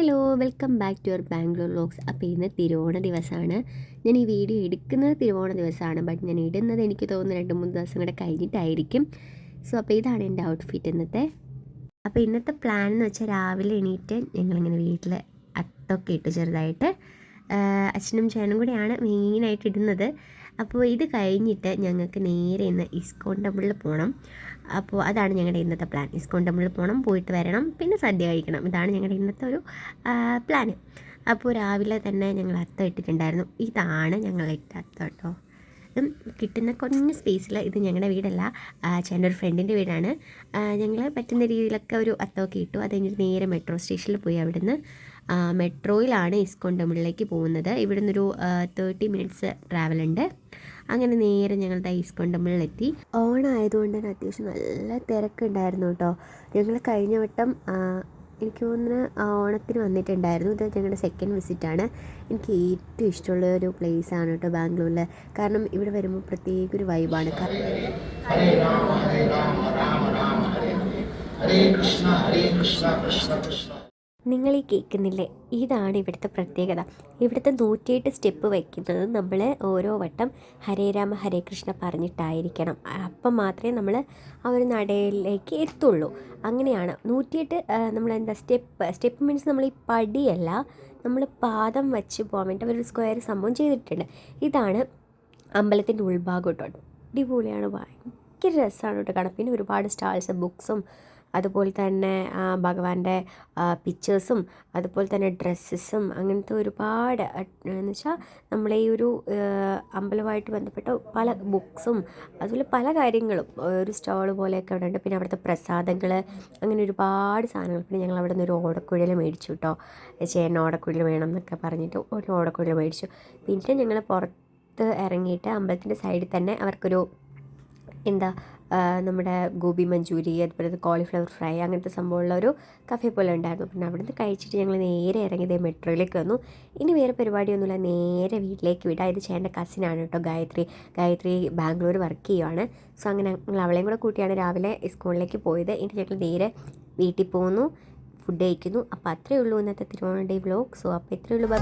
Hello, welcome back to your Bangalore vlogs. അപ്പോൾ ഇന്ന് തിരുവോണ ദിവസമാണ്. ഞാൻ ഈ വീഡിയോ എടുക്കുന്നത് തിരുവോണ ദിവസമാണ്, ബട്ട് ഞാൻ ഇടുന്നത് എനിക്ക് തോന്നുന്നു 2-3 ദിവസം കൂടെ കഴിഞ്ഞിട്ടായിരിക്കും. അപ്പോൾ ഇതാണ് എൻ്റെ ഔട്ട്ഫിറ്റ് ഇന്നത്തെ. അപ്പോൾ ഇന്നത്തെ പ്ലാൻ എന്ന് വെച്ചാൽ രാവിലെ എണീറ്റ് ഞങ്ങളിങ്ങനെ വീട്ടിൽ അത്തൊക്കെ ഇട്ടു ചെറുതായിട്ട്. അച്ഛനും ചേട്ടനും കൂടെയാണ് മെയിനായിട്ട് ഇടുന്നത്. അപ്പോൾ ഇത് കഴിഞ്ഞിട്ട് ഞങ്ങൾക്ക് നേരെ ഇന്ന് ഇസ്കോൺ ടെമ്പിളിൽ പോകണം. അപ്പോൾ അതാണ് ഞങ്ങളുടെ ഇന്നത്തെ പ്ലാൻ. ഇസ്കോൺ ടെമ്പിളിൽ പോകണം, പോയിട്ട് വരണം, പിന്നെ സദ്യ കഴിക്കണം. ഇതാണ് ഞങ്ങളുടെ ഇന്നത്തെ ഒരു പ്ലാന്. അപ്പോൾ രാവിലെ തന്നെ ഞങ്ങൾ അത്തം ഇട്ടിട്ടുണ്ടായിരുന്നു. ഇതാണ് ഞങ്ങൾ ഇട്ട അത്തം കേട്ടോ. കിട്ടുന്ന കുറഞ്ഞ സ്പേസിൽ, ഇത് ഞങ്ങളുടെ വീടല്ല, ചേട്ടൻ്റെ ഒരു ഫ്രണ്ടിൻ്റെ വീടാണ്. ഞങ്ങൾ പറ്റുന്ന രീതിയിലൊക്കെ ഒരു അത്തമൊക്കെ ഇട്ടു. അത് കഴിഞ്ഞിട്ട് നേരെ മെട്രോ സ്റ്റേഷനിൽ പോയി അവിടുന്ന് മെട്രോയിലാണ് ഇസ്കോൺ ടെമ്പിളിലേക്ക് പോകുന്നത്. ഇവിടുന്ന് ഒരു 30 മിനിറ്റ്സ് ട്രാവലുണ്ട്. അങ്ങനെ നേരെ ഞങ്ങളുടെ ഇസ്കോൺ ടെമ്പിളിലെത്തി. ഓണമായതുകൊണ്ട് തന്നെ അത്യാവശ്യം നല്ല തിരക്കുണ്ടായിരുന്നു കേട്ടോ. ഞങ്ങൾ കഴിഞ്ഞ വട്ടം എനിക്ക് തോന്നുന്നു ഓണത്തിന് വന്നിട്ടുണ്ടായിരുന്നു. ഇത് ഞങ്ങളുടെ സെക്കൻഡ് വിസിറ്റാണ്. എനിക്ക് ഏറ്റവും ഇഷ്ടമുള്ള ഒരു പ്ലേസാണ് കേട്ടോ ബാംഗ്ലൂരിൽ. കാരണം ഇവിടെ വരുമ്പോൾ പ്രത്യേക ഒരു വൈബാണ്. നിങ്ങൾ ഈ കേൾക്കുന്നില്ലേ, ഇതാണ് ഇവിടുത്തെ പ്രത്യേകത. ഇവിടുത്തെ 108 സ്റ്റെപ്പ് വയ്ക്കുന്നത് നമ്മൾ ഓരോ വട്ടം ഹരേ രാമ ഹരേ കൃഷ്ണ പറഞ്ഞിട്ടായിരിക്കണം. അപ്പം മാത്രമേ നമ്മൾ ആ ഒരു നടയിലേക്ക് എത്തുള്ളൂ. അങ്ങനെയാണ് 108. നമ്മളെന്താ സ്റ്റെപ്പ് മീൻസ് നമ്മൾ ഈ പടിയല്ല, നമ്മൾ പാദം വെച്ച് പോകാൻ വേണ്ടി അവരൊരു സ്ക്വയർ സംഭവം ചെയ്തിട്ടുണ്ട്. ഇതാണ് അമ്പലത്തിൻ്റെ ഉൾഭാഗം കേട്ടോ. അടിപൊളിയാണ്, ഭയങ്കര രസമാണ് കേട്ടോ കാണാൻ. പിന്നെ ഒരുപാട് സ്റ്റാൾസ്, ബുക്സും, അതുപോലെ തന്നെ ഭഗവാന്റെ പിക്ചേഴ്സും, അതുപോലെ തന്നെ ഡ്രസ്സസും, അങ്ങനത്തെ ഒരുപാട് എന്ന് വെച്ചാൽ നമ്മളെ ഈ ഒരു അമ്പലമായിട്ട് ബന്ധപ്പെട്ട പല ബുക്സും അതുപോലെ പല കാര്യങ്ങളും ഒരു സ്റ്റോൾ പോലെയൊക്കെ അവിടെ ഉണ്ട്. പിന്നെ അവിടുത്തെ പ്രസാദങ്ങൾ, അങ്ങനെ ഒരുപാട് സാധനങ്ങൾ. പിന്നെ ഞങ്ങൾ അവിടെ നിന്ന് ഒരു ഓടക്കുഴൽ മേടിച്ചു കേട്ടോ. ചേട്ടൻ ഓടക്കുഴൽ വേണം എന്നൊക്കെ പറഞ്ഞിട്ട് ഒരു ഓടക്കുഴൽ മേടിച്ചു. പിന്നെ ഞങ്ങൾ പുറത്ത് ഇറങ്ങിയിട്ട് അമ്പലത്തിൻ്റെ സൈഡിൽ തന്നെ അവർക്കൊരു നമ്മുടെ ഗോബി മഞ്ചൂരി, അതുപോലെ കോളിഫ്ലവർ ഫ്രൈ, അങ്ങനത്തെ സംഭവമുള്ള ഒരു കഫേ പോലെ ഉണ്ടായിരുന്നു. പിന്നെ അവിടെ നിന്ന് കഴിച്ചിട്ട് ഞങ്ങൾ നേരെ ഇറങ്ങിയത് മെട്രോയിലേക്ക് വന്നു. ഇനി വേറെ പരിപാടിയൊന്നുമില്ല, നേരെ വീട്ടിലേക്ക് വിടാം. ഇത് ചേട്ടൻ്റെ കസിനാണ് കേട്ടോ, ഗായത്രി ബാംഗ്ലൂർ വർക്ക് ചെയ്യുവാണ്. സോ അങ്ങനെ ഞങ്ങൾ അവളെയും കൂടെ കൂട്ടിയാണ് രാവിലെ സ്കൂളിലേക്ക് പോയത്. ഇനി ഞങ്ങൾ നേരെ വീട്ടിൽ പോകുന്നു, ഫുഡ് കഴിക്കുന്നു. അപ്പോൾ അത്രയേ ഉള്ളൂ ഇന്നത്തെ തിരുവോണ ഡേ വ്ലോഗ്. സോ അപ്പോൾ ഇത്രയേ ഉള്ളൂ, ബൈ.